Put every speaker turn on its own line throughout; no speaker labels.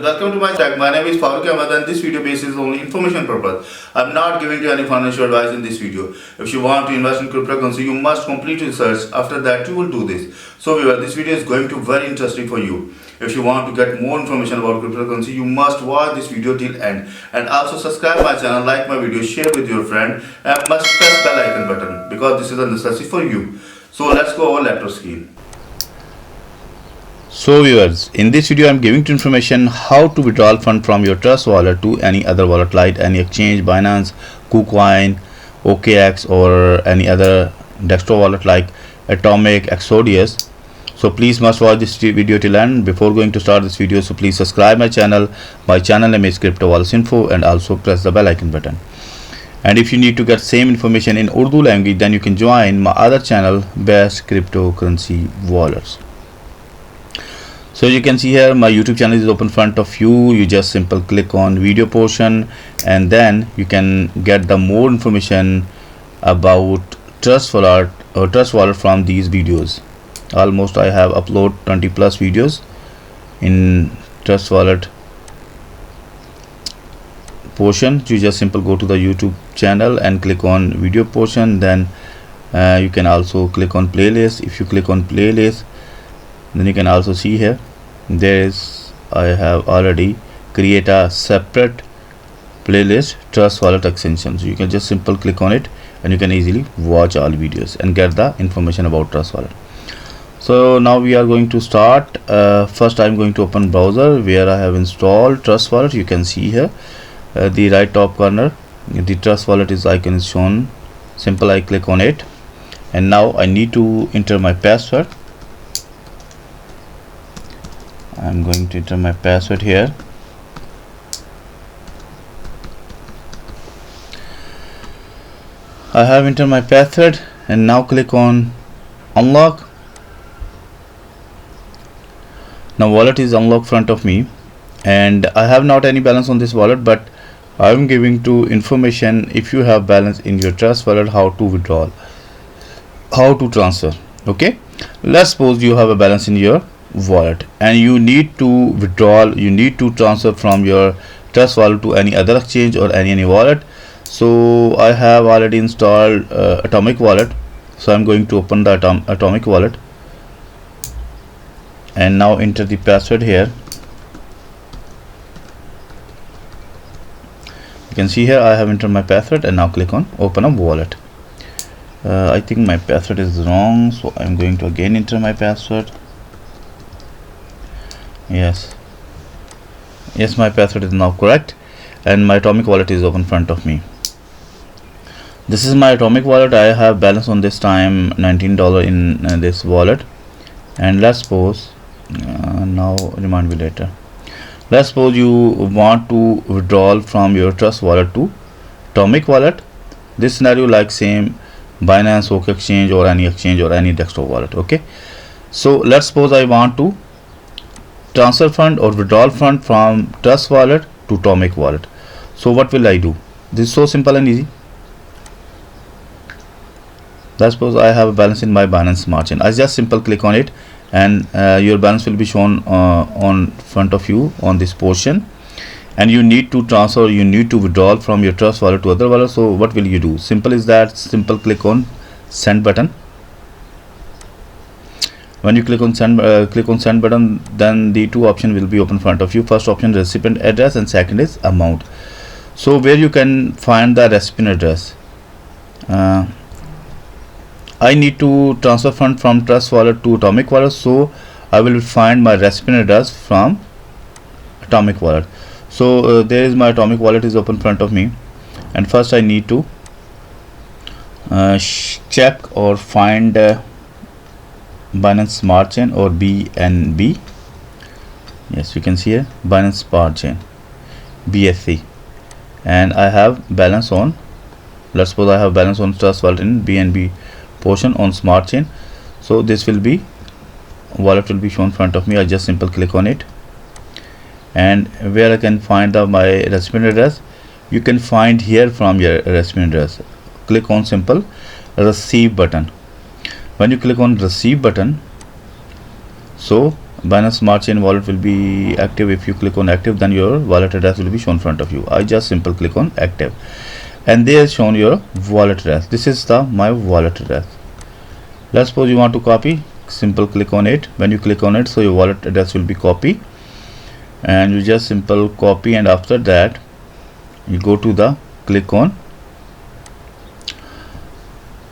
welcome to my channel. My name is Farooq Ahmed and this video base is only information purpose. I'm not giving you any financial advice in this video. If you want to invest in cryptocurrency, you must complete research. After that, you will do this. So viewer, this video is going to be very interesting for you. If you want to get more information about cryptocurrency, you must watch this video till end. And also subscribe my channel, like my video, share with your friend, and must press bell icon button because this is a necessity for you. So let's go over laptop screen.
So viewers, in this video I am giving you information how to withdraw fund from your Trust wallet to any other wallet like any exchange, Binance, KuCoin, OKX or any other desktop wallet like Atomic, Exodus. So please must watch this video till end. Before going to start this video, so please subscribe my channel. My channel name is Crypto Wallets Info and also press the bell icon button. And if you need to get same information in Urdu language, then you can join my other channel, Best Cryptocurrency Wallets. So you can see here my YouTube channel is open in front of you. You just simple click on video portion and then you can get the more information about Trust wallet or Trust wallet from these videos. Almost I have uploaded 20 plus videos in Trust wallet portion. You just simple go to the YouTube channel and click on video portion, then you can also click on playlist. If you click on playlist, then you can also see here there is I have already create a separate playlist Trust wallet extension. So you can just simple click on it and you can easily watch all videos and get the information about Trust wallet. So now we are going to start. First I'm going to open browser where I have installed Trust wallet. You can see here the right top corner the Trust wallet is icon is shown. Simple I click on it and now I need to enter my password. I'm going to enter my password here. I have entered my password and now click on unlock. Now wallet is unlocked front of me and I have not any balance on this wallet, but I am giving to information if you have balance in your Trust wallet, how to withdraw, how to transfer. Okay, let's suppose you have a balance in your wallet and you need to withdraw, you need to transfer from your Trust wallet to any other exchange or any wallet. So I have already installed Atomic wallet, so I'm going to open the Atomic wallet and now enter the password here. You can see here I have entered my password and now click on open a wallet. I think my password is wrong, so I'm going to again enter my password. Yes, my password is now correct and my Atomic wallet is open in front of me. This is my Atomic wallet. I have balance on this time $19 in this wallet. And let's suppose now remind me later. Let's suppose you want to withdraw from your Trust wallet to Atomic wallet. This scenario like same Binance, OK exchange or any desktop wallet. Okay, so let's suppose I want to transfer fund or withdraw fund from Trust wallet to Atomic wallet. So what will I do? This is so simple and easy. Let's suppose I have a balance in my Binance Smart Chain. I just simple click on it and your balance will be shown on front of you on this portion, and you need to transfer, you need to withdraw from your Trust wallet to other wallet. So what will you do? Simple is that, simple click on send button. When you click on send button, then the two options will be open in front of you. First option recipient address and second is amount. So where you can find the recipient address, I need to transfer fund from Trust wallet to Atomic wallet, so I will find my recipient address from Atomic wallet. So there is my Atomic wallet is open in front of me, and first I need to check or find Binance Smart Chain or BNB. Yes, you can see here Binance Smart Chain BSC, and I have balance on, let's suppose I have balance on Trust wallet in BNB portion on Smart Chain. So this will be wallet will be shown in front of me. I just simple click on it and where I can find my recipient address, you can find here from your recipient address. Click on simple receive button. When you click on receive button, so Binance Smart Chain wallet will be active. If you click on active, then your wallet address will be shown in front of you. I just simple click on active, and there is shown your wallet address. This is the my wallet address. Let's suppose you want to copy, simple click on it. When you click on it, so your wallet address will be copy, and you just simple copy, and after that you go to the click on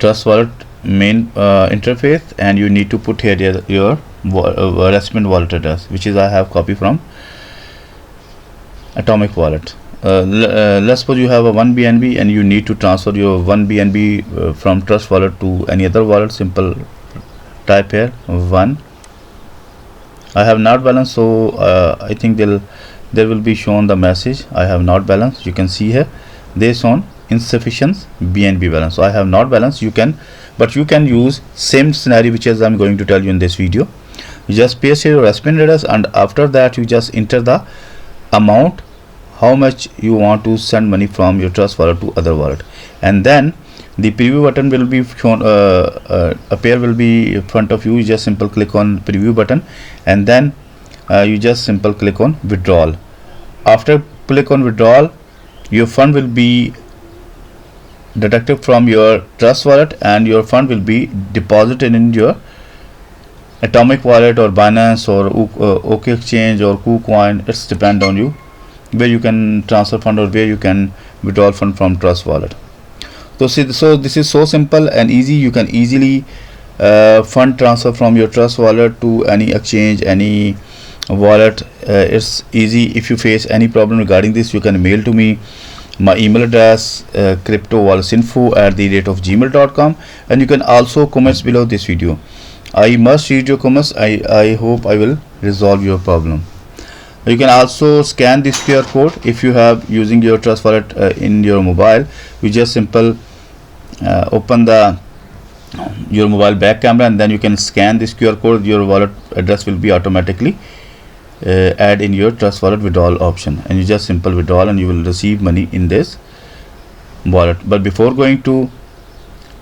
Trust Wallet main interface, and you need to put here your recipient wallet address, which is I have copy from Atomic Wallet. Let's suppose you have a 1 BNB and you need to transfer your 1 BNB from Trust Wallet to any other wallet. Simple type here 1. I have not balance, so I think there will be shown the message I have not balance. You can see here they shown insufficient BNB balance, so I have not balance. You can use same scenario which as I'm going to tell you in this video. You just paste your recipient address, and after that you just enter the amount, how much you want to send money from your Trust Wallet to other wallet, and then the preview button will be shown, appear will be in front of you. You just simple click on preview button, and then you just simple click on withdrawal. After click on withdrawal, your fund will be deducted from your Trust Wallet, and your fund will be deposited in your Atomic Wallet or Binance or OK Exchange or KuCoin. It's depend on you where you can transfer fund or where you can withdraw fund from Trust Wallet. So this is so simple and easy. You can easily fund transfer from your Trust Wallet to any exchange, any wallet. It's easy. If you face any problem regarding this, you can mail to me. My email address cryptowalletsinfo@gmail.com, and you can also comment below this video. I must read your comments. I hope I will resolve your problem. You can also scan this QR code if you have using your Trust Wallet in your mobile. You just simple open your mobile back camera, and then you can scan this QR code. Your wallet address will be automatically add in your Trust Wallet withdrawal option, and you just simple withdrawal, and you will receive money in this wallet. But before going to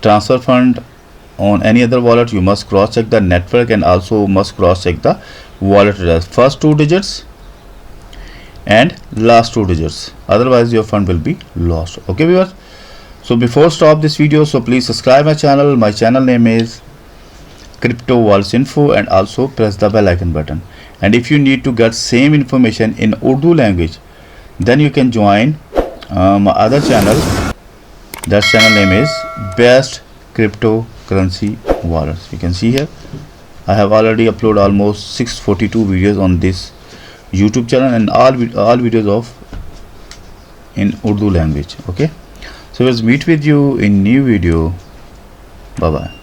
transfer fund on any other wallet, you must cross check the network, and also must cross check the wallet address, first 2 digits and last 2 digits, otherwise your fund will be lost. Okay viewers, so before stop this video, so please subscribe my channel. My channel name is Crypto Wallets Info, and also press the bell icon button. And if you need to get same information in Urdu language, then you can join my other channel. That channel name is Best Cryptocurrency Wallets. You can see here I have already uploaded almost 642 videos on this YouTube channel, and all videos of in Urdu language. Okay, so let's meet with you in new video. Bye bye.